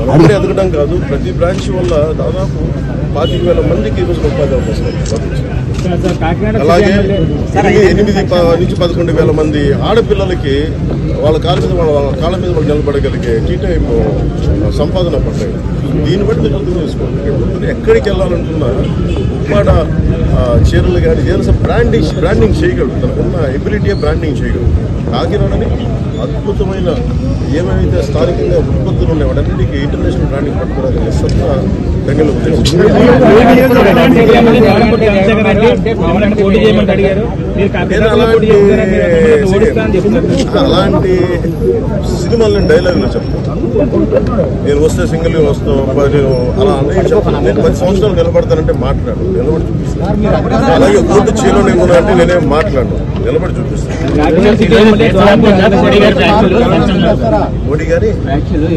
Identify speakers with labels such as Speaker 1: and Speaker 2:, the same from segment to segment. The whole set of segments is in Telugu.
Speaker 1: ఒకటే ఎదగడం కాదు, ప్రతి బ్రాంచ్ వల్ల దాదాపు 25,000 మందికి ఈరోజు ఉపాధి అవకాశాలు. అలాగే 8 నుంచి 11,000 మంది ఆడపిల్లలకి వాళ్ళ కాళ్ళ మీద వాళ్ళు నిలబడగలిగే టీ టైం సంపాదన పడ్డాయి. దీన్ని బట్టి మీరు అర్థం చేసుకోండి, ఎక్కడికి వెళ్ళాలనుకున్నా ఉప్పాడ చీరలు కానీ ఏదైనా బ్రాండింగ్ చేయగలరు, తనకున్న ఎబిలిటీ బ్రాండింగ్ చేయగలరు. కాకినాడని అద్భుతమైన ఏమైతే స్థానికంగా ఉత్పత్తులు ఉన్నాయి వాటన్నిటికీ ఇంటర్నేషనల్ బ్రాండింగ్ పట్టుకోవడానికి నిస్సత్తా తెగలు అలాంటి సినిమాలు డైలాగులు చెప్తాను. నేను వస్తే సింగిల్గా వస్తాను అలా అన్నీ చెప్తాను. నేను 10 సంవత్సరాలు నిలబడతానంటే మాట్లాడు, నిలబడి చూపిస్తాను. అలాగే ఓటు చేయలో అంటే నేనేం మాట్లాడను, నిలబడి చూపిస్తాను. మోడీ గారి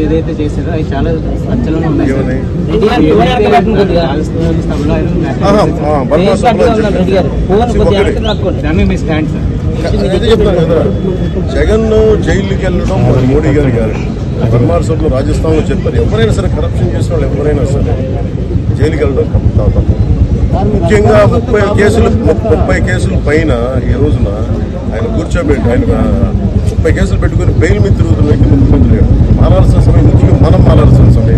Speaker 2: ఏదైతే చేశారో అవి చాలా సంచలనం ఉన్నాయి.
Speaker 1: జగన్ జైలుకి వెళ్ళడం మోడీ గారి బర్మార్ సభలో రాజస్థాన్లో చెప్పారు, ఎవరైనా సరే కరప్షన్ చేసిన వాళ్ళు ఎవరైనా సరే జైలుకి వెళ్ళడం తప్ప. ముఖ్యంగా 30 కేసుల పైన ఈ రోజున ఆయన కూర్చోబెట్టి ఆయన 30 కేసులు పెట్టుకుని బెయిల్ మీద తిరుగుతున్న వ్యక్తి ముఖ్యమంత్రి గారు. మారాల్సిన సమయం ముఖ్యంగా మనం మారాల్సిన సమయం.